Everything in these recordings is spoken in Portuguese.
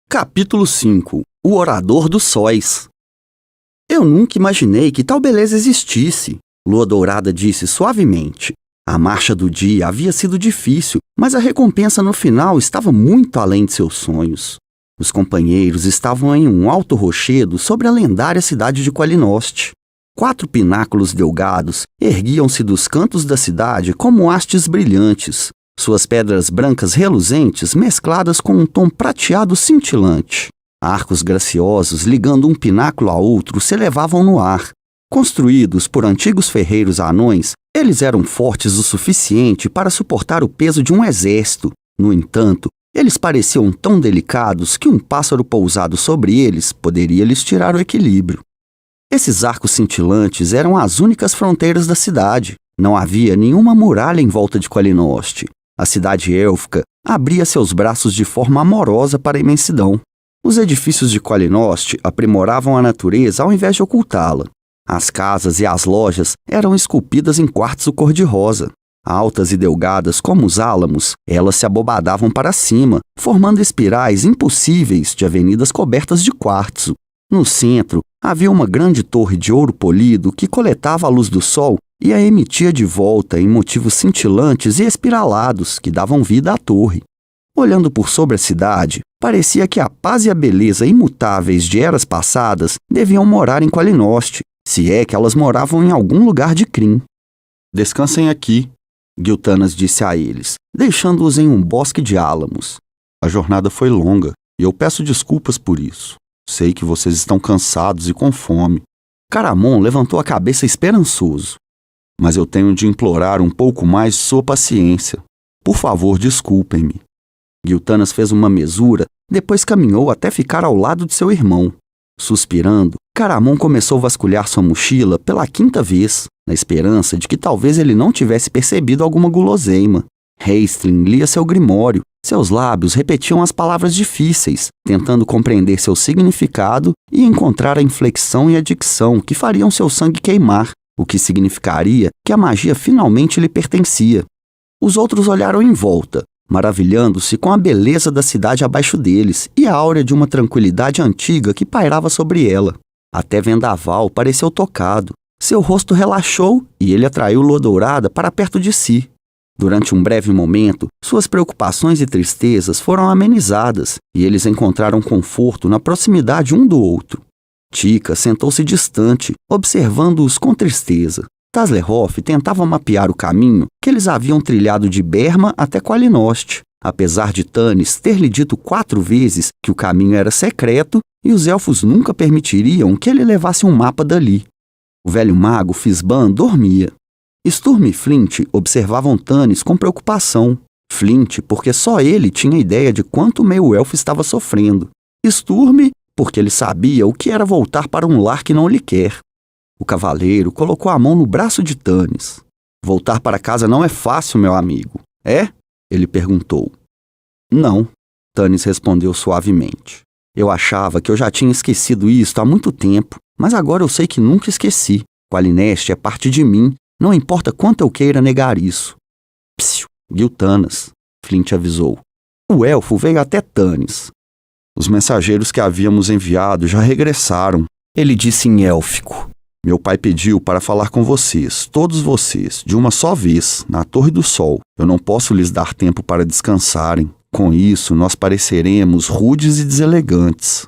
Capítulo 5 O Orador dos Sóis. Eu nunca imaginei que tal beleza existisse, Lua Dourada disse suavemente. A marcha do dia havia sido difícil, mas a recompensa no final estava muito além de seus sonhos. Os companheiros estavam em um alto rochedo sobre a lendária cidade de Qualinost. 4 pináculos delgados erguiam-se dos cantos da cidade como hastes brilhantes, suas pedras brancas reluzentes mescladas com um tom prateado cintilante. Arcos graciosos ligando um pináculo a outro se elevavam no ar. Construídos por antigos ferreiros anões, eles eram fortes o suficiente para suportar o peso de um exército. No entanto, eles pareciam tão delicados que um pássaro pousado sobre eles poderia lhes tirar o equilíbrio. Esses arcos cintilantes eram as únicas fronteiras da cidade. Não havia nenhuma muralha em volta de Qualinost. A cidade élfica abria seus braços de forma amorosa para a imensidão. Os edifícios de Qualinost aprimoravam a natureza ao invés de ocultá-la. As casas e as lojas eram esculpidas em quartzo cor-de-rosa. Altas e delgadas como os álamos, elas se abobadavam para cima, formando espirais impossíveis de avenidas cobertas de quartzo. No centro, havia uma grande torre de ouro polido que coletava a luz do sol e a emitia de volta em motivos cintilantes e espiralados que davam vida à torre. Olhando por sobre a cidade, parecia que a paz e a beleza imutáveis de eras passadas deviam morar em Qualinost, se é que elas moravam em algum lugar de Krynn. Descansem aqui, Giltanas disse a eles, deixando-os em um bosque de álamos. A jornada foi longa e eu peço desculpas por isso. Sei que vocês estão cansados e com fome. Caramon levantou a cabeça esperançoso. Mas eu tenho de implorar um pouco mais de sua paciência. Por favor, desculpem-me. Giltanas fez uma mesura, depois caminhou até ficar ao lado de seu irmão. Suspirando, Caramon começou a vasculhar sua mochila pela 5ª vez, na esperança de que talvez ele não tivesse percebido alguma guloseima. Raistlin lia seu grimório. Seus lábios repetiam as palavras difíceis, tentando compreender seu significado e encontrar a inflexão e a dicção que fariam seu sangue queimar, o que significaria que a magia finalmente lhe pertencia. Os outros olharam em volta, maravilhando-se com a beleza da cidade abaixo deles e a áurea de uma tranquilidade antiga que pairava sobre ela. Até Vendaval pareceu tocado. Seu rosto relaxou e ele atraiu Lua Dourada para perto de si. Durante um breve momento, suas preocupações e tristezas foram amenizadas e eles encontraram conforto na proximidade um do outro. Tika sentou-se distante, observando-os com tristeza. Taslerhoff tentava mapear o caminho que eles haviam trilhado de Berma até Qualinost, apesar de Tanis ter lhe dito 4 vezes que o caminho era secreto e os elfos nunca permitiriam que ele levasse um mapa dali. O velho mago Fisban dormia. Sturm e Flint observavam Tanis com preocupação. Flint, porque só ele tinha ideia de quanto o meio-elfo estava sofrendo. Sturm, porque ele sabia o que era voltar para um lar que não lhe quer. O cavaleiro colocou a mão no braço de Tanis. Voltar para casa não é fácil, meu amigo. É? Ele perguntou. Não, Tanis respondeu suavemente. Eu achava que eu já tinha esquecido isto há muito tempo, mas agora eu sei que nunca esqueci. Qualinost é parte de mim, não importa quanto eu queira negar isso. Psiu, Giltanas, Flint avisou. O elfo veio até Tanis. Os mensageiros que havíamos enviado já regressaram, ele disse em élfico. Meu pai pediu para falar com vocês, todos vocês, de uma só vez, na Torre do Sol. Eu não posso lhes dar tempo para descansarem. Com isso, nós pareceremos rudes e deselegantes.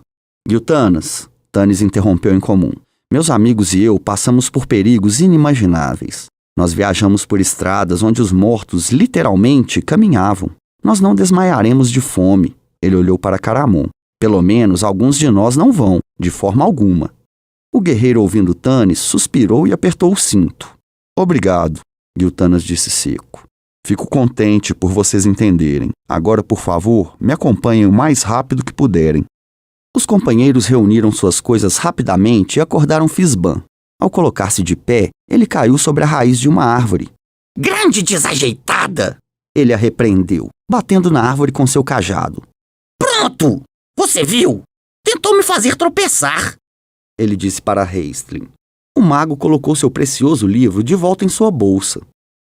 Giltanas, Tanis interrompeu em comum. Meus amigos e eu passamos por perigos inimagináveis. Nós viajamos por estradas onde os mortos literalmente caminhavam. Nós não desmaiaremos de fome. Ele olhou para Caramon. Pelo menos alguns de nós não vão, de forma alguma. O guerreiro, ouvindo Tanis, suspirou e apertou o cinto. Obrigado, Giltanas disse seco. Fico contente por vocês entenderem. Agora, por favor, me acompanhem o mais rápido que puderem. Os companheiros reuniram suas coisas rapidamente e acordaram Fisban. Ao colocar-se de pé, ele caiu sobre a raiz de uma árvore. Grande desajeitada! Ele a repreendeu, batendo na árvore com seu cajado. Pronto! Você viu? Tentou me fazer tropeçar! Ele disse para Raistlin. O mago colocou seu precioso livro de volta em sua bolsa.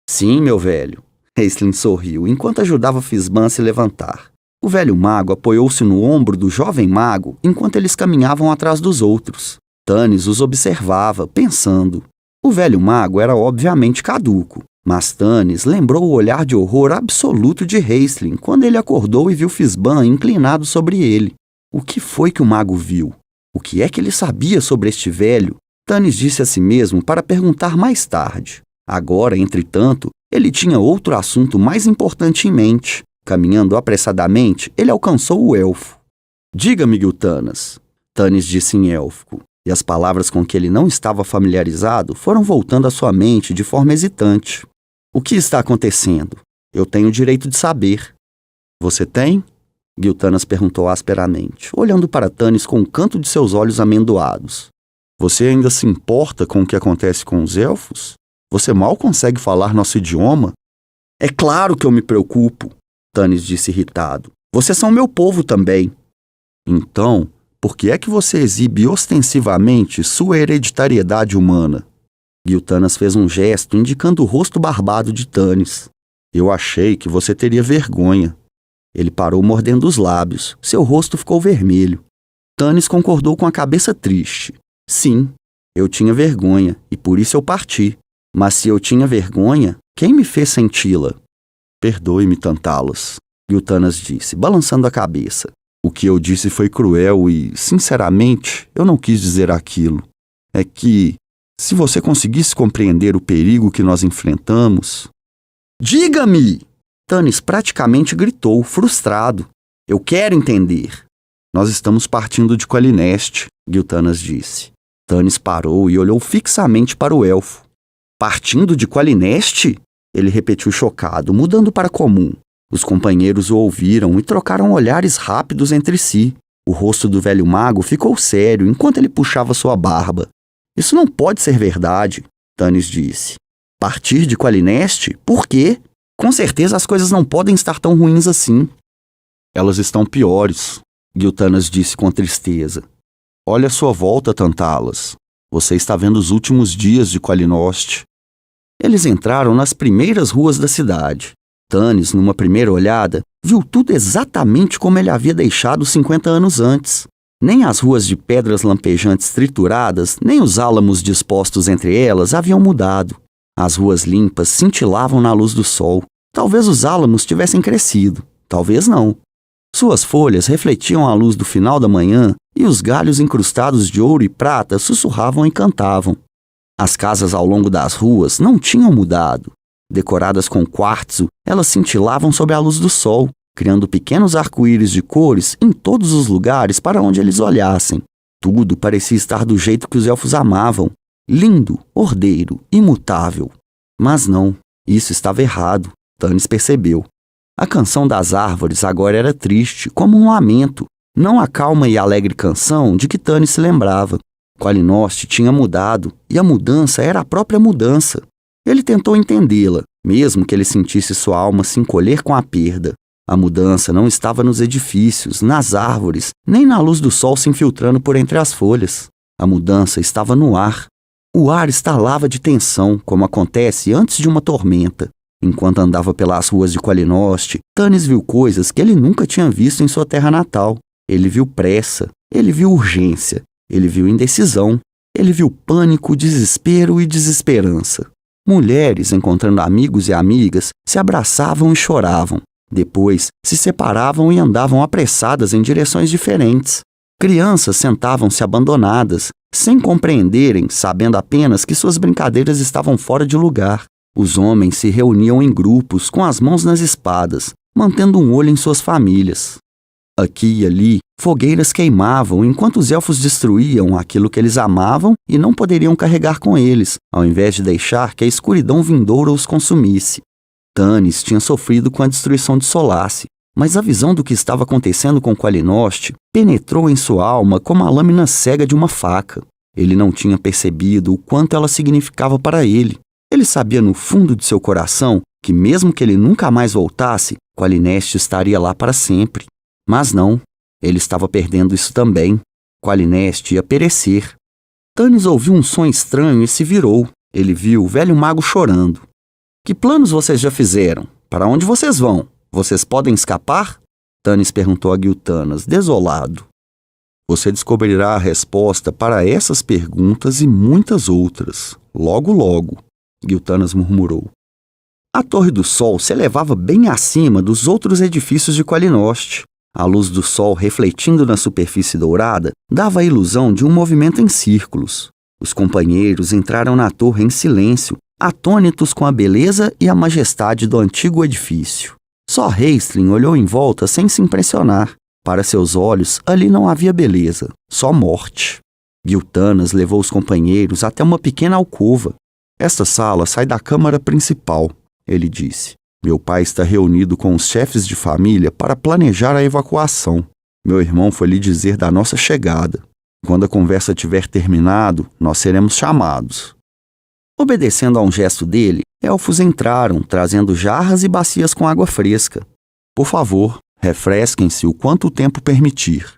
Sim, meu velho. Raistlin sorriu enquanto ajudava Fisban a se levantar. O velho mago apoiou-se no ombro do jovem mago enquanto eles caminhavam atrás dos outros. Tanis os observava, pensando. O velho mago era obviamente caduco, mas Tanis lembrou o olhar de horror absoluto de Raistlin quando ele acordou e viu Fizban inclinado sobre ele. O que foi que o mago viu? O que é que ele sabia sobre este velho? Tanis disse a si mesmo para perguntar mais tarde. Agora, entretanto, ele tinha outro assunto mais importante em mente. Caminhando apressadamente, ele alcançou o elfo. Diga-me, Giltanas, Tanis disse em élfico, e as palavras com que ele não estava familiarizado foram voltando à sua mente de forma hesitante. O que está acontecendo? Eu tenho o direito de saber. Você tem? Giltanas perguntou asperamente, olhando para Tanis com o canto de seus olhos amendoados. Você ainda se importa com o que acontece com os elfos? Você mal consegue falar nosso idioma? É claro que eu me preocupo, Tanis disse irritado. Vocês são meu povo também. Então, por que é que você exibe ostensivamente sua hereditariedade humana? Giltanas fez um gesto indicando o rosto barbado de Tanis. Eu achei que você teria vergonha. Ele parou mordendo os lábios. Seu rosto ficou vermelho. Tanis concordou com a cabeça triste. Sim, eu tinha vergonha, e por isso eu parti. Mas se eu tinha vergonha, quem me fez senti-la? Perdoe-me, Tantalos, Giltanas disse, balançando a cabeça. O que eu disse foi cruel e, sinceramente, eu não quis dizer aquilo. É que, se você conseguisse compreender o perigo que nós enfrentamos... Diga-me! Tanis praticamente gritou, frustrado. Eu quero entender. Nós estamos partindo de Qualineste, Giltanas disse. Tanis parou e olhou fixamente para o elfo. Partindo de Qualineste? Ele repetiu chocado, mudando para comum. Os companheiros o ouviram e trocaram olhares rápidos entre si. O rosto do velho mago ficou sério enquanto ele puxava sua barba. Isso não pode ser verdade, Tanis disse. Partir de Qualineste? Por quê? Com certeza as coisas não podem estar tão ruins assim. Elas estão piores, Giltanas disse com tristeza. Olha a sua volta, Tantalas. Você está vendo os últimos dias de Qualinost. Eles entraram nas primeiras ruas da cidade. Tanis, numa primeira olhada, viu tudo exatamente como ele havia deixado 50 anos antes. Nem as ruas de pedras lampejantes trituradas, nem os álamos dispostos entre elas haviam mudado. As ruas limpas cintilavam na luz do sol. Talvez os álamos tivessem crescido, talvez não. Suas folhas refletiam a luz do final da manhã e os galhos incrustados de ouro e prata sussurravam e cantavam. As casas ao longo das ruas não tinham mudado. Decoradas com quartzo, elas cintilavam sob a luz do sol, criando pequenos arco-íris de cores em todos os lugares para onde eles olhassem. Tudo parecia estar do jeito que os elfos amavam. Lindo, ordeiro, imutável. Mas não, isso estava errado, Tanis percebeu. A canção das árvores agora era triste, como um lamento, não a calma e alegre canção de que Tanis se lembrava. Qualinost tinha mudado, e a mudança era a própria mudança. Ele tentou entendê-la, mesmo que ele sentisse sua alma se encolher com a perda. A mudança não estava nos edifícios, nas árvores, nem na luz do sol se infiltrando por entre as folhas. A mudança estava no ar. O ar estalava de tensão, como acontece antes de uma tormenta. Enquanto andava pelas ruas de Qualinost, Tanis viu coisas que ele nunca tinha visto em sua terra natal. Ele viu pressa, ele viu urgência, ele viu indecisão, ele viu pânico, desespero e desesperança. Mulheres, encontrando amigos e amigas, se abraçavam e choravam. Depois, se separavam e andavam apressadas em direções diferentes. Crianças sentavam-se abandonadas, sem compreenderem, sabendo apenas que suas brincadeiras estavam fora de lugar. Os homens se reuniam em grupos, com as mãos nas espadas, mantendo um olho em suas famílias. Aqui e ali, fogueiras queimavam enquanto os elfos destruíam aquilo que eles amavam e não poderiam carregar com eles, ao invés de deixar que a escuridão vindoura os consumisse. Tanis tinha sofrido com a destruição de Solace, mas a visão do que estava acontecendo com Qualinost penetrou em sua alma como a lâmina cega de uma faca. Ele não tinha percebido o quanto ela significava para ele. Ele sabia no fundo de seu coração que mesmo que ele nunca mais voltasse, Qualineste estaria lá para sempre. Mas não, ele estava perdendo isso também. Qualineste ia perecer. Tanis ouviu um som estranho e se virou. Ele viu o velho mago chorando. Que planos vocês já fizeram? Para onde vocês vão? Vocês podem escapar? Tanis perguntou a Giltanas, desolado. Você descobrirá a resposta para essas perguntas e muitas outras, logo logo, Giltanas murmurou. A Torre do Sol se elevava bem acima dos outros edifícios de Qualinost. A luz do sol refletindo na superfície dourada dava a ilusão de um movimento em círculos. Os companheiros entraram na torre em silêncio, atônitos com a beleza e a majestade do antigo edifício. Só Raistlin olhou em volta sem se impressionar. Para seus olhos, ali não havia beleza, só morte. Giltanas levou os companheiros até uma pequena alcova. Esta sala sai da câmara principal, ele disse. Meu pai está reunido com os chefes de família para planejar a evacuação. Meu irmão foi lhe dizer da nossa chegada. Quando a conversa tiver terminado, nós seremos chamados. Obedecendo a um gesto dele, elfos entraram, trazendo jarras e bacias com água fresca. Por favor, refresquem-se o quanto o tempo permitir.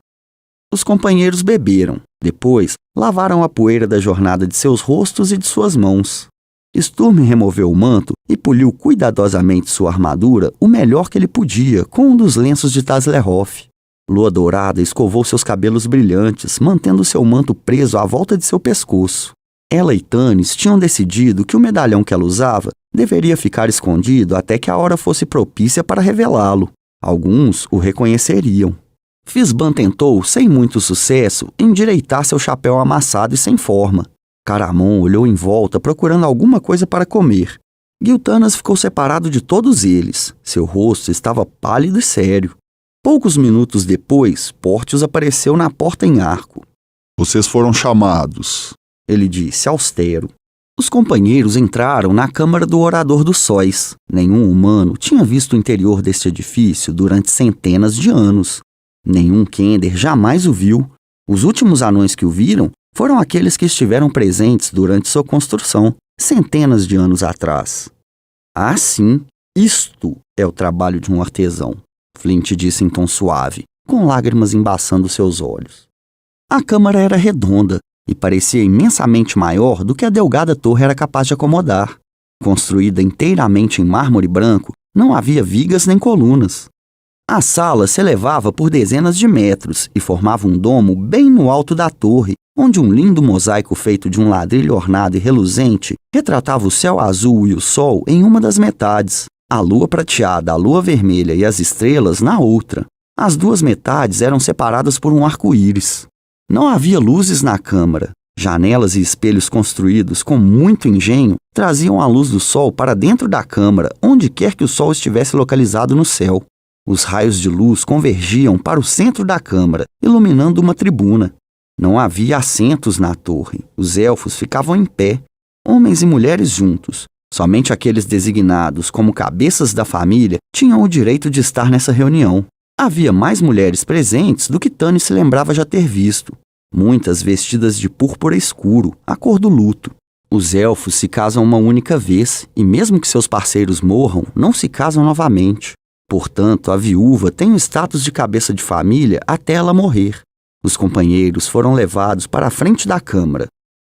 Os companheiros beberam. Depois, lavaram a poeira da jornada de seus rostos e de suas mãos. Sturm removeu o manto e poliu cuidadosamente sua armadura o melhor que ele podia com um dos lenços de Tazlehoff. Lua Dourada escovou seus cabelos brilhantes, mantendo seu manto preso à volta de seu pescoço. Ela e Tanis tinham decidido que o medalhão que ela usava deveria ficar escondido até que a hora fosse propícia para revelá-lo. Alguns o reconheceriam. Fisban tentou, sem muito sucesso, endireitar seu chapéu amassado e sem forma. Caramon olhou em volta procurando alguma coisa para comer. Giltanas ficou separado de todos eles. Seu rosto estava pálido e sério. Poucos minutos depois, Portius apareceu na porta em arco. Vocês foram chamados, ele disse, austero. Os companheiros entraram na câmara do Orador dos Sóis. Nenhum humano tinha visto o interior deste edifício durante centenas de anos. Nenhum Kender jamais o viu. Os últimos anões que o viram foram aqueles que estiveram presentes durante sua construção, centenas de anos atrás. Ah, sim, isto é o trabalho de um artesão, Flint disse em tom suave, com lágrimas embaçando seus olhos. A câmara era redonda e parecia imensamente maior do que a delgada torre era capaz de acomodar. Construída inteiramente em mármore branco, não havia vigas nem colunas. A sala se elevava por dezenas de metros e formava um domo bem no alto da torre, onde um lindo mosaico feito de um ladrilho ornado e reluzente retratava o céu azul e o sol em uma das metades, a lua prateada, a lua vermelha e as estrelas na outra. As duas metades eram separadas por um arco-íris. Não havia luzes na câmara. Janelas e espelhos construídos com muito engenho traziam a luz do sol para dentro da câmara, onde quer que o sol estivesse localizado no céu. Os raios de luz convergiam para o centro da câmara, iluminando uma tribuna. Não havia assentos na torre. Os elfos ficavam em pé, homens e mulheres juntos. Somente aqueles designados como cabeças da família tinham o direito de estar nessa reunião. Havia mais mulheres presentes do que Tanis se lembrava já ter visto. Muitas vestidas de púrpura escuro, a cor do luto. Os elfos se casam uma única vez, e mesmo que seus parceiros morram, não se casam novamente. Portanto, a viúva tem o status de cabeça de família até ela morrer. Os companheiros foram levados para a frente da câmara.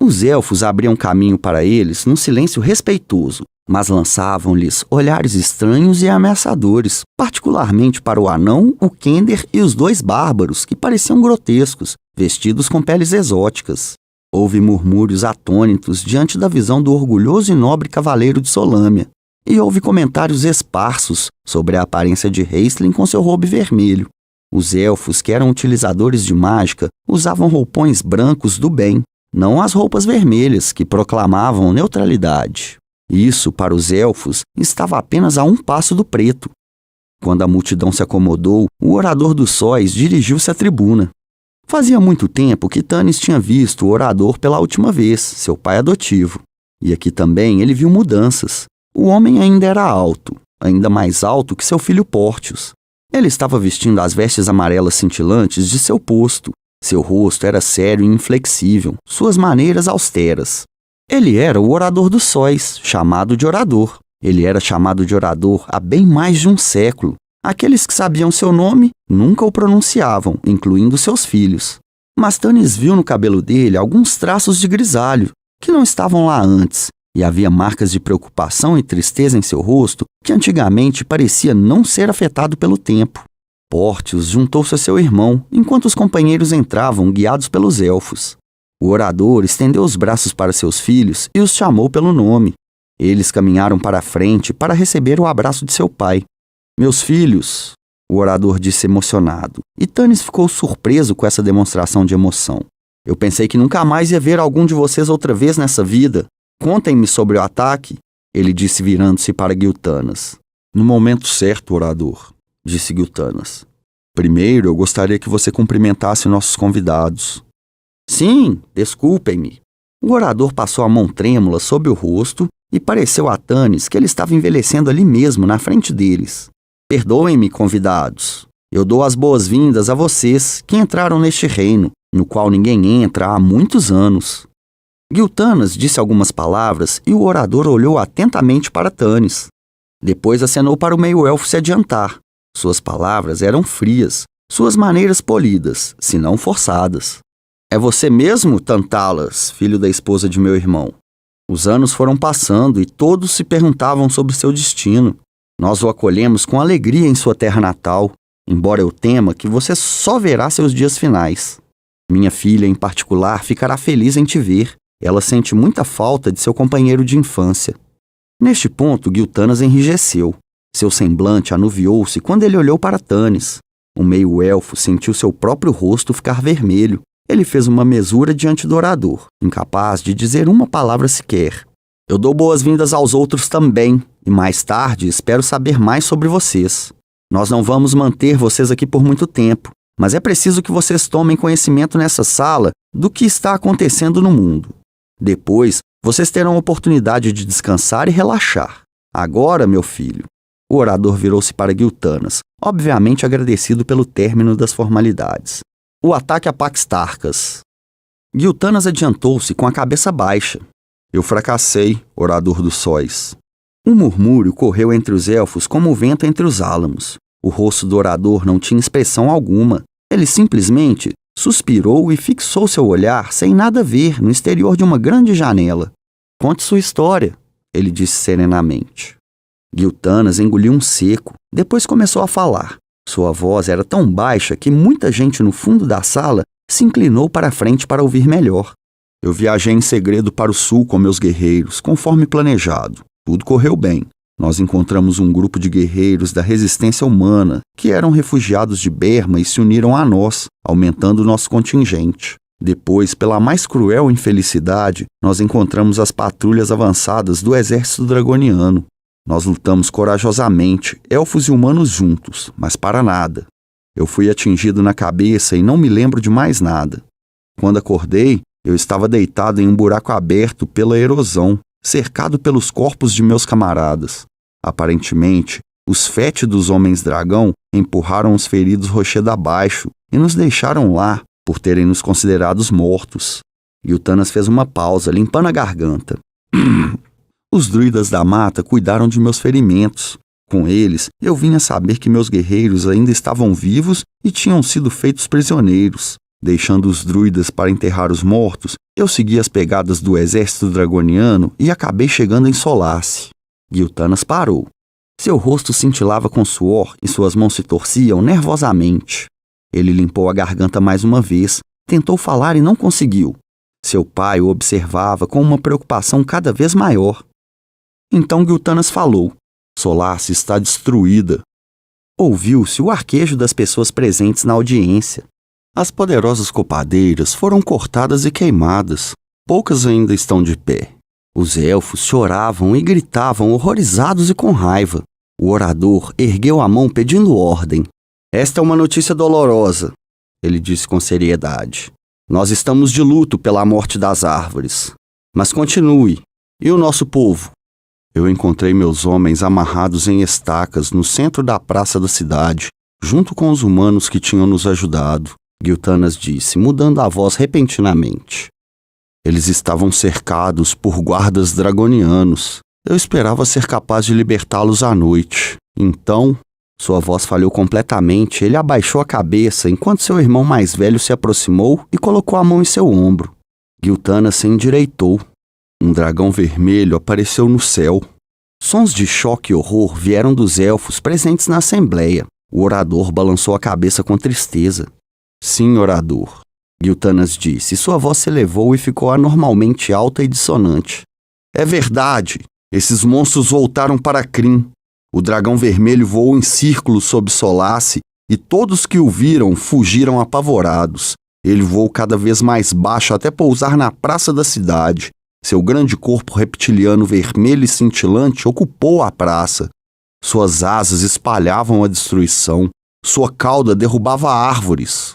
Os elfos abriam caminho para eles num silêncio respeitoso, mas lançavam-lhes olhares estranhos e ameaçadores, particularmente para o anão, o Kender e os dois bárbaros, que pareciam grotescos, vestidos com peles exóticas. Houve murmúrios atônitos diante da visão do orgulhoso e nobre cavaleiro de Solâmia, e houve comentários esparsos sobre a aparência de Raistlin com seu robe vermelho. Os elfos, que eram utilizadores de mágica, usavam roupões brancos do bem, não as roupas vermelhas, que proclamavam neutralidade. Isso, para os elfos, estava apenas a um passo do preto. Quando a multidão se acomodou, o Orador dos Sóis dirigiu-se à tribuna. Fazia muito tempo que Tanis tinha visto o Orador pela última vez, seu pai adotivo. E aqui também ele viu mudanças. O homem ainda era alto, ainda mais alto que seu filho Portius. Ele estava vestindo as vestes amarelas cintilantes de seu posto. Seu rosto era sério e inflexível, suas maneiras austeras. Ele era o Orador dos Sóis, chamado de Orador. Ele era chamado de Orador há bem mais de um século. Aqueles que sabiam seu nome nunca o pronunciavam, incluindo seus filhos. Mas Tanis viu no cabelo dele alguns traços de grisalho, que não estavam lá antes, e havia marcas de preocupação e tristeza em seu rosto que antigamente parecia não ser afetado pelo tempo. Pórtios juntou-se a seu irmão, enquanto os companheiros entravam, guiados pelos elfos. O orador estendeu os braços para seus filhos e os chamou pelo nome. Eles caminharam para a frente para receber o abraço de seu pai. Meus filhos, o orador disse emocionado, e Tanis ficou surpreso com essa demonstração de emoção. Eu pensei que nunca mais ia ver algum de vocês outra vez nessa vida. Contem-me sobre o ataque, ele disse virando-se para Giltanas. No momento certo, orador, disse Giltanas. Primeiro, eu gostaria que você cumprimentasse nossos convidados. Sim, desculpem-me. O orador passou a mão trêmula sob o rosto e pareceu a Tanis que ele estava envelhecendo ali mesmo, na frente deles. Perdoem-me, convidados. Eu dou as boas-vindas a vocês que entraram neste reino, no qual ninguém entra há muitos anos. Giltanas disse algumas palavras e o orador olhou atentamente para Tanis. Depois acenou para o meio-elfo se adiantar. Suas palavras eram frias, suas maneiras polidas, se não forçadas. É você mesmo, Tantalas, filho da esposa de meu irmão. Os anos foram passando e todos se perguntavam sobre seu destino. Nós o acolhemos com alegria em sua terra natal, embora eu tema que você só verá seus dias finais. Minha filha, em particular, ficará feliz em te ver. Ela sente muita falta de seu companheiro de infância. Neste ponto, Giltanas enrijeceu. Seu semblante anuviou-se quando ele olhou para Tanis. O meio-elfo sentiu seu próprio rosto ficar vermelho. Ele fez uma mesura diante do orador, incapaz de dizer uma palavra sequer. Eu dou boas-vindas aos outros também, e mais tarde espero saber mais sobre vocês. Nós não vamos manter vocês aqui por muito tempo, mas é preciso que vocês tomem conhecimento nessa sala do que está acontecendo no mundo. Depois, vocês terão a oportunidade de descansar e relaxar. Agora, meu filho... O orador virou-se para Giltanas, obviamente agradecido pelo término das formalidades. O ataque a Pax Tarkas. Giltanas adiantou-se com a cabeça baixa. Eu fracassei, orador dos sóis. Um murmúrio correu entre os elfos como o vento entre os álamos. O rosto do orador não tinha expressão alguma. Ele simplesmente suspirou e fixou seu olhar sem nada ver no exterior de uma grande janela. Conte sua história, ele disse serenamente. Giltanas engoliu um seco, depois começou a falar. Sua voz era tão baixa que muita gente no fundo da sala se inclinou para a frente para ouvir melhor. Eu viajei em segredo para o sul com meus guerreiros, conforme planejado. Tudo correu bem. Nós encontramos um grupo de guerreiros da resistência humana que eram refugiados de Berma e se uniram a nós, aumentando nosso contingente. Depois, pela mais cruel infelicidade, nós encontramos as patrulhas avançadas do exército dragoniano. Nós lutamos corajosamente, elfos e humanos juntos, mas para nada. Eu fui atingido na cabeça e não me lembro de mais nada. Quando acordei, eu estava deitado em um buraco aberto pela erosão, cercado pelos corpos de meus camaradas. Aparentemente, os fétidos homens-dragão empurraram os feridos rocheda abaixo e nos deixaram lá por terem nos considerados mortos. Giltanas fez uma pausa, limpando a garganta. Os druidas da mata cuidaram de meus ferimentos. Com eles, eu vim a saber que meus guerreiros ainda estavam vivos e tinham sido feitos prisioneiros. Deixando os druidas para enterrar os mortos, eu segui as pegadas do exército dragoniano e acabei chegando em Solace. Giltanas parou. Seu rosto cintilava com suor e suas mãos se torciam nervosamente. Ele limpou a garganta mais uma vez, tentou falar e não conseguiu. Seu pai o observava com uma preocupação cada vez maior. Então Giltanas falou. Solace está destruída. Ouviu-se o arquejo das pessoas presentes na audiência. As poderosas copadeiras foram cortadas e queimadas. Poucas ainda estão de pé. Os elfos choravam e gritavam horrorizados e com raiva. O orador ergueu a mão pedindo ordem. Esta é uma notícia dolorosa, ele disse com seriedade. Nós estamos de luto pela morte das árvores. Mas continue. E o nosso povo? Eu encontrei meus homens amarrados em estacas no centro da praça da cidade, junto com os humanos que tinham nos ajudado, Giltanas disse, mudando a voz repentinamente. Eles estavam cercados por guardas dragonianos. Eu esperava ser capaz de libertá-los à noite. Então, sua voz falhou completamente. Ele abaixou a cabeça enquanto seu irmão mais velho se aproximou e colocou a mão em seu ombro. Giltanas se endireitou. Um dragão vermelho apareceu no céu. Sons de choque e horror vieram dos elfos presentes na assembleia. O orador balançou a cabeça com tristeza. Sim, orador, Giltanas disse. Sua voz se elevou e ficou anormalmente alta e dissonante. É verdade. Esses monstros voltaram para Krynn. O dragão vermelho voou em círculos sob Solace e todos que o viram fugiram apavorados. Ele voou cada vez mais baixo até pousar na praça da cidade. Seu grande corpo reptiliano vermelho e cintilante ocupou a praça. Suas asas espalhavam a destruição. Sua cauda derrubava árvores.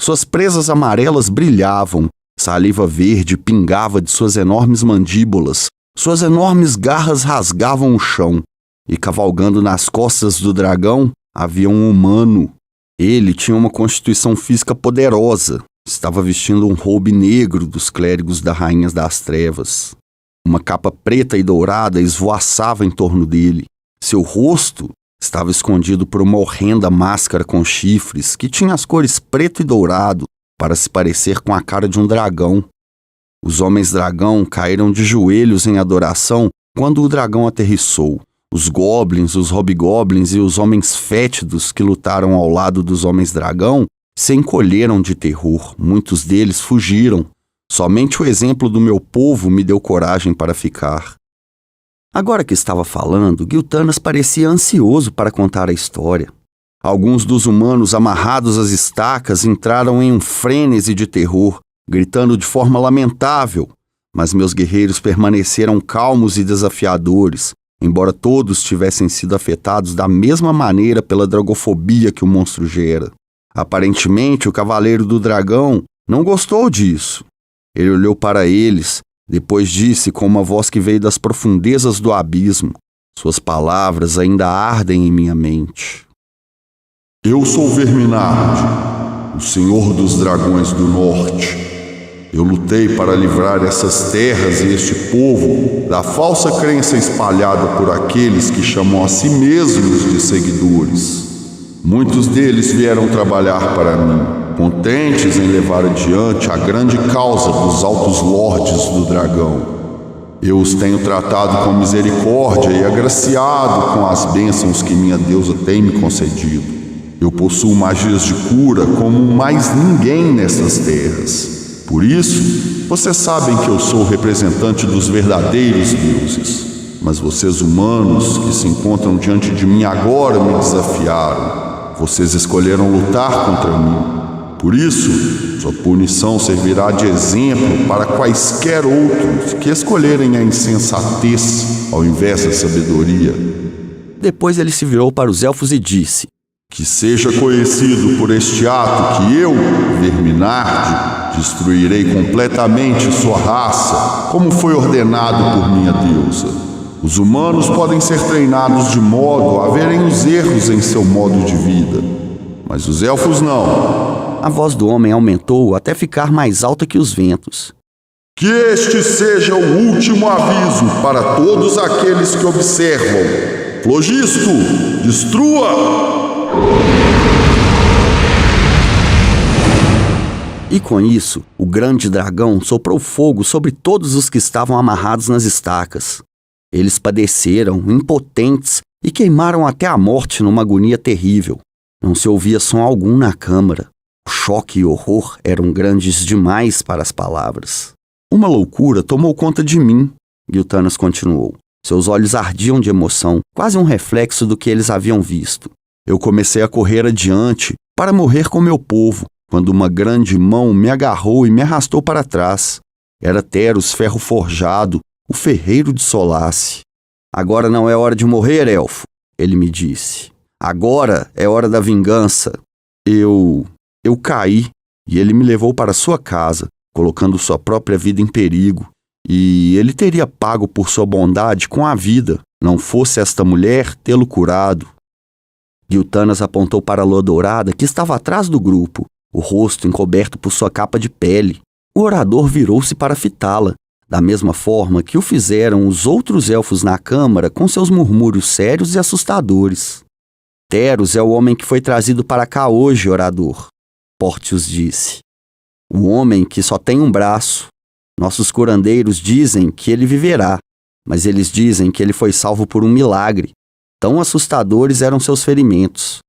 Suas presas amarelas brilhavam. Saliva verde pingava de suas enormes mandíbulas. Suas enormes garras rasgavam o chão. E cavalgando nas costas do dragão, havia um humano. Ele tinha uma constituição física poderosa. Estava vestindo um robe negro dos clérigos da Rainha das Trevas. Uma capa preta e dourada esvoaçava em torno dele. Seu rosto estava escondido por uma horrenda máscara com chifres que tinha as cores preto e dourado para se parecer com a cara de um dragão. Os homens-dragão caíram de joelhos em adoração quando o dragão aterrissou. Os goblins, os hobgoblins e os homens fétidos que lutaram ao lado dos homens-dragão se encolheram de terror. Muitos deles fugiram. Somente o exemplo do meu povo me deu coragem para ficar. Agora que estava falando, Giltanas parecia ansioso para contar a história. Alguns dos humanos amarrados às estacas entraram em um frênese de terror, gritando de forma lamentável, mas meus guerreiros permaneceram calmos e desafiadores, embora todos tivessem sido afetados da mesma maneira pela dragofobia que o monstro gera. Aparentemente, o cavaleiro do dragão não gostou disso. Ele olhou para eles, depois disse com uma voz que veio das profundezas do abismo. Suas palavras ainda ardem em minha mente. Eu sou Verminard, o senhor dos dragões do norte. Eu lutei para livrar essas terras e este povo da falsa crença espalhada por aqueles que chamam a si mesmos de seguidores. Muitos deles vieram trabalhar para mim, contentes em levar adiante a grande causa dos altos lordes do dragão. Eu os tenho tratado com misericórdia e agraciado com as bênçãos que minha deusa tem me concedido. Eu possuo magias de cura como mais ninguém nessas terras. Por isso, vocês sabem que eu sou o representante dos verdadeiros deuses. Mas vocês humanos que se encontram diante de mim agora me desafiaram. Vocês escolheram lutar contra mim. Por isso, sua punição servirá de exemplo para quaisquer outros que escolherem a insensatez ao invés da sabedoria. Depois ele se virou para os elfos e disse: Que seja conhecido por este ato que eu, Verminard, destruirei completamente sua raça, como foi ordenado por minha deusa. Os humanos podem ser treinados de modo a verem os erros em seu modo de vida, mas os elfos não. A voz do homem aumentou até ficar mais alta que os ventos. Que este seja o último aviso para todos aqueles que observam. Flogisto, destrua! E com isso, o grande dragão soprou fogo sobre todos os que estavam amarrados nas estacas. Eles padeceram, impotentes, e queimaram até a morte numa agonia terrível. Não se ouvia som algum na câmara. O choque e horror eram grandes demais para as palavras. Uma loucura tomou conta de mim, Giltanas continuou. Seus olhos ardiam de emoção, quase um reflexo do que eles haviam visto. Eu comecei a correr adiante para morrer com meu povo, quando uma grande mão me agarrou e me arrastou para trás. Era Teros Ferro Forjado, o ferreiro de Solace. Agora não é hora de morrer, elfo, ele me disse. Agora é hora da vingança. Eu caí e ele me levou para sua casa, colocando sua própria vida em perigo. E ele teria pago por sua bondade com a vida, não fosse esta mulher tê-lo curado. Giltanas apontou para a lua dourada que estava atrás do grupo, o rosto encoberto por sua capa de pele. O orador virou-se para fitá-la, da mesma forma que o fizeram os outros elfos na câmara com seus murmúrios sérios e assustadores. Teros é o homem que foi trazido para cá hoje, orador, Portius disse. O homem que só tem um braço. Nossos curandeiros dizem que ele viverá, mas eles dizem que ele foi salvo por um milagre. Tão assustadores eram seus ferimentos.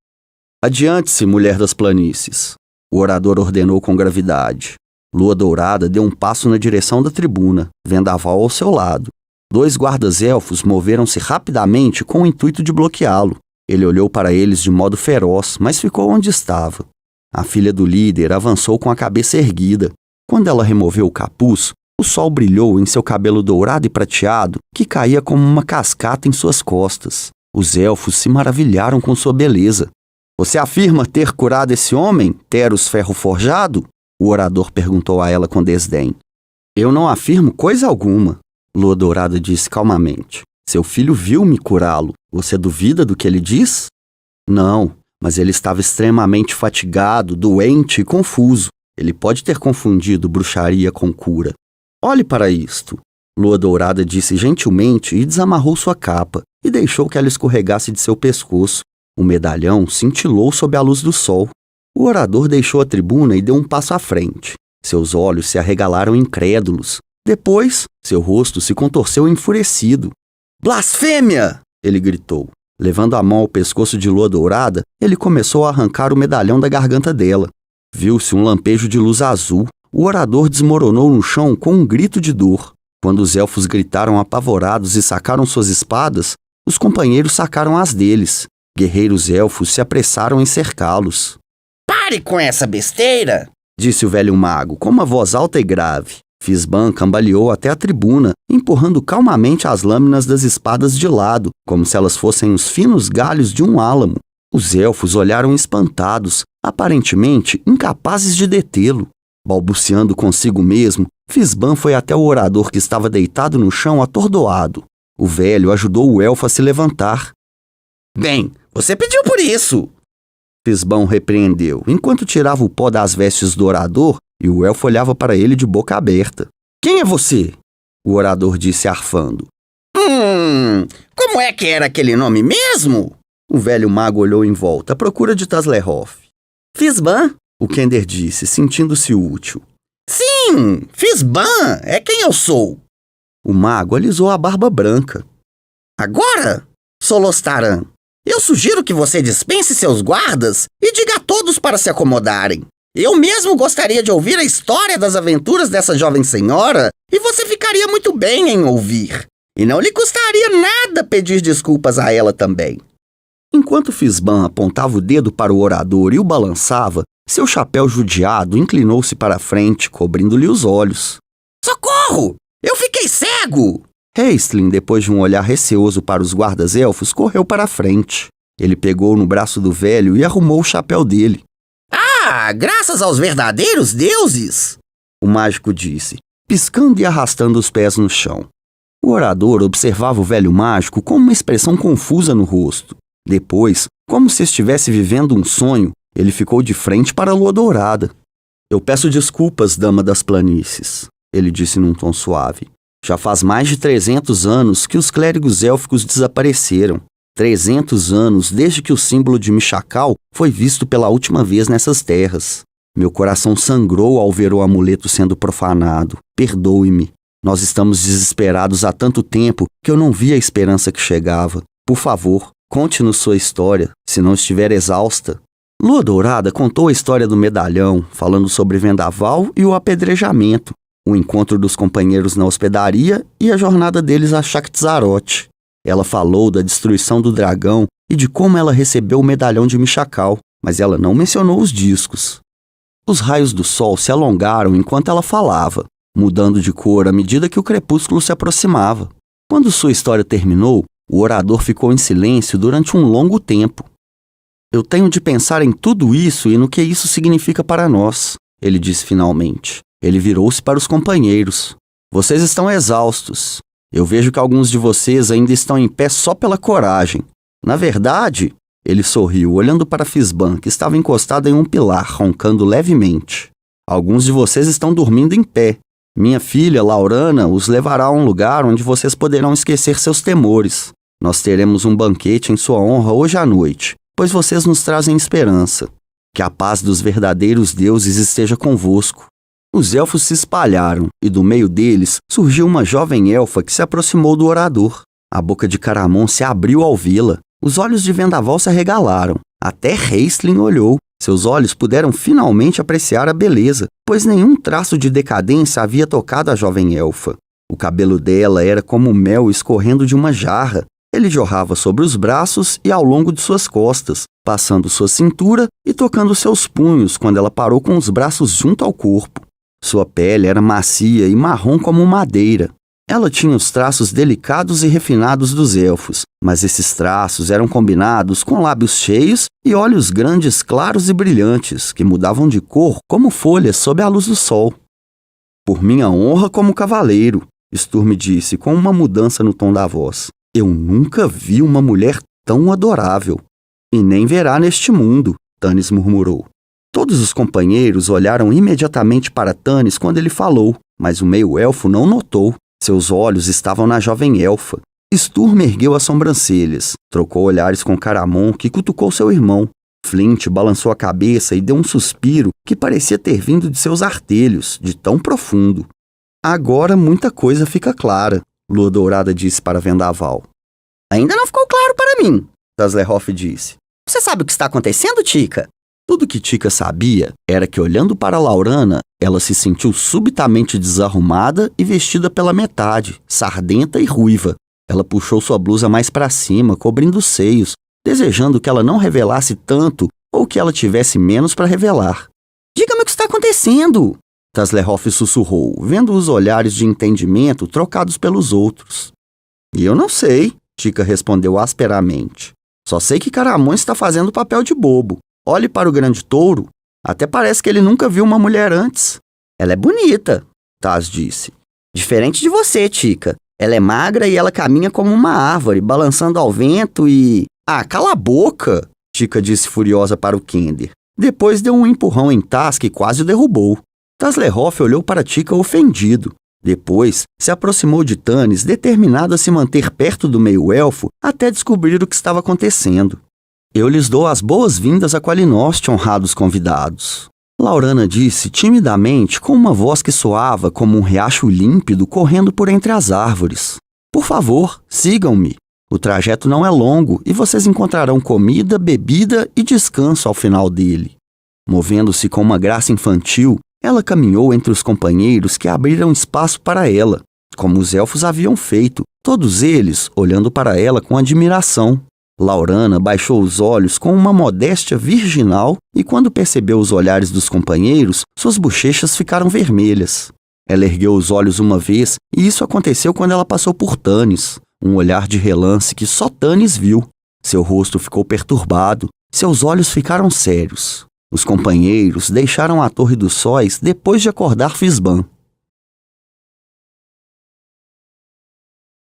Adiante-se, mulher das planícies, o orador ordenou com gravidade. Lua Dourada deu um passo na direção da tribuna, Vendaval ao seu lado. 2 guardas-elfos moveram-se rapidamente com o intuito de bloqueá-lo. Ele olhou para eles de modo feroz, mas ficou onde estava. A filha do líder avançou com a cabeça erguida. Quando ela removeu o capuz, o sol brilhou em seu cabelo dourado e prateado, que caía como uma cascata em suas costas. Os elfos se maravilharam com sua beleza. Você afirma ter curado esse homem, Teros Ferro Forjado? O orador perguntou a ela com desdém. Eu não afirmo coisa alguma, Lua Dourada disse calmamente. Seu filho viu-me curá-lo. Você duvida do que ele diz? Não, mas ele estava extremamente fatigado, doente e confuso. Ele pode ter confundido bruxaria com cura. Olhe para isto. Lua Dourada disse gentilmente e desamarrou sua capa e deixou que ela escorregasse de seu pescoço. O medalhão cintilou sob a luz do sol. O orador deixou a tribuna e deu um passo à frente. Seus olhos se arregalaram incrédulos. Depois, seu rosto se contorceu enfurecido. Blasfêmia! Ele gritou. Levando a mão ao pescoço de Lua Dourada, ele começou a arrancar o medalhão da garganta dela. Viu-se um lampejo de luz azul. O orador desmoronou no chão com um grito de dor. Quando os elfos gritaram apavorados e sacaram suas espadas, os companheiros sacaram as deles. Guerreiros elfos se apressaram em cercá-los. Pare com essa besteira! Disse o velho mago, com uma voz alta e grave. Fisban cambaleou até a tribuna, empurrando calmamente as lâminas das espadas de lado, como se elas fossem os finos galhos de um álamo. Os elfos olharam espantados, aparentemente incapazes de detê-lo. Balbuciando consigo mesmo, Fisban foi até o orador que estava deitado no chão atordoado. O velho ajudou o elfo a se levantar. Bem, você pediu por isso! Fisban repreendeu, enquanto tirava o pó das vestes do orador e o elfo olhava para ele de boca aberta. Quem é você? O orador disse arfando. Como é que era aquele nome mesmo? O velho mago olhou em volta, à procura de Taslerhoff. Fisban, o Kender disse, sentindo-se útil. Sim, Fisban é quem eu sou. O mago alisou a barba branca. Agora, Solostaran, eu sugiro que você dispense seus guardas e diga a todos para se acomodarem. Eu mesmo gostaria de ouvir a história das aventuras dessa jovem senhora e você ficaria muito bem em ouvir. E não lhe custaria nada pedir desculpas a ela também. Enquanto Fisban apontava o dedo para o orador e o balançava, seu chapéu judiado inclinou-se para a frente, cobrindo-lhe os olhos. Socorro! Eu fiquei cego! Raistlin, depois de um olhar receoso para os guardas-elfos, correu para a frente. Ele pegou no braço do velho e arrumou o chapéu dele. Ah, graças aos verdadeiros deuses! O mágico disse, piscando e arrastando os pés no chão. O orador observava o velho mágico com uma expressão confusa no rosto. Depois, como se estivesse vivendo um sonho, ele ficou de frente para a Lua Dourada. Eu peço desculpas, dama das planícies, ele disse num tom suave. Já faz mais de 300 anos que os clérigos élficos desapareceram. 300 anos desde que o símbolo de Mixacal foi visto pela última vez nessas terras. Meu coração sangrou ao ver o amuleto sendo profanado. Perdoe-me. Nós estamos desesperados há tanto tempo que eu não vi a esperança que chegava. Por favor, conte-nos sua história, se não estiver exausta. Lua Dourada contou a história do medalhão, falando sobre Vendaval e o apedrejamento, o encontro dos companheiros na hospedaria e a jornada deles a Shaktizaroth. Ela falou da destruição do dragão e de como ela recebeu o medalhão de Mixacal, mas ela não mencionou os discos. Os raios do sol se alongaram enquanto ela falava, mudando de cor à medida que o crepúsculo se aproximava. Quando sua história terminou, o orador ficou em silêncio durante um longo tempo. Eu tenho de pensar em tudo isso e no que isso significa para nós, ele disse finalmente. Ele virou-se para os companheiros. Vocês estão exaustos. Eu vejo que alguns de vocês ainda estão em pé só pela coragem. Na verdade, ele sorriu, olhando para Fisban, que estava encostado em um pilar, roncando levemente. Alguns de vocês estão dormindo em pé. Minha filha, Laurana, os levará a um lugar onde vocês poderão esquecer seus temores. Nós teremos um banquete em sua honra hoje à noite, pois vocês nos trazem esperança. Que a paz dos verdadeiros deuses esteja convosco. Os elfos se espalharam, e do meio deles surgiu uma jovem elfa que se aproximou do orador. A boca de Caramon se abriu ao vê-la. Os olhos de Vendaval se arregalaram. Até Raistlin olhou. Seus olhos puderam finalmente apreciar a beleza, pois nenhum traço de decadência havia tocado a jovem elfa. O cabelo dela era como mel escorrendo de uma jarra. Ele jorrava sobre os braços e ao longo de suas costas, passando sua cintura e tocando seus punhos quando ela parou com os braços junto ao corpo. Sua pele era macia e marrom como madeira. Ela tinha os traços delicados e refinados dos elfos, mas esses traços eram combinados com lábios cheios e olhos grandes, claros e brilhantes, que mudavam de cor como folhas sob a luz do sol. Por minha honra como cavaleiro, Sturm disse com uma mudança no tom da voz. Eu nunca vi uma mulher tão adorável. E nem verá neste mundo, Tanis murmurou. Todos os companheiros olharam imediatamente para Tanis quando ele falou, mas o meio-elfo não notou. Seus olhos estavam na jovem elfa. Sturm ergueu as sobrancelhas, trocou olhares com Caramon, que cutucou seu irmão. Flint balançou a cabeça e deu um suspiro que parecia ter vindo de seus artelhos, de tão profundo. Agora muita coisa fica clara, Lua Dourada disse para Vendaval. Ainda não ficou claro para mim, Tasslehoff disse. Você sabe o que está acontecendo, Tika? Tudo que Tika sabia era que, olhando para Laurana, ela se sentiu subitamente desarrumada e vestida pela metade, sardenta e ruiva. Ela puxou sua blusa mais para cima, cobrindo os seios, desejando que ela não revelasse tanto ou que ela tivesse menos para revelar. Diga-me o que está acontecendo! Tasslehoff sussurrou, vendo os olhares de entendimento trocados pelos outros. E eu não sei, Tika respondeu asperamente. Só sei que Caramon está fazendo papel de bobo. Olhe para o grande touro. Até parece que ele nunca viu uma mulher antes. Ela é bonita, Tass disse. Diferente de você, Tika. Ela é magra e ela caminha como uma árvore, balançando ao vento e... Ah, cala a boca, Tika disse furiosa para o Kender. Depois deu um empurrão em Tass que quase o derrubou. Tasslehoff olhou para Tika ofendido. Depois, se aproximou de Tanis, determinado a se manter perto do meio-elfo até descobrir o que estava acontecendo. Eu lhes dou as boas-vindas a Qualinost, honrados convidados. Laurana disse timidamente, com uma voz que soava como um riacho límpido correndo por entre as árvores. Por favor, sigam-me. O trajeto não é longo e vocês encontrarão comida, bebida e descanso ao final dele. Movendo-se com uma graça infantil, ela caminhou entre os companheiros que abriram espaço para ela, como os elfos haviam feito, todos eles olhando para ela com admiração. Laurana baixou os olhos com uma modéstia virginal e, quando percebeu os olhares dos companheiros, suas bochechas ficaram vermelhas. Ela ergueu os olhos uma vez e isso aconteceu quando ela passou por Tanis, um olhar de relance que só Tanis viu. Seu rosto ficou perturbado, seus olhos ficaram sérios. Os companheiros deixaram a Torre dos Sóis depois de acordar Fisban.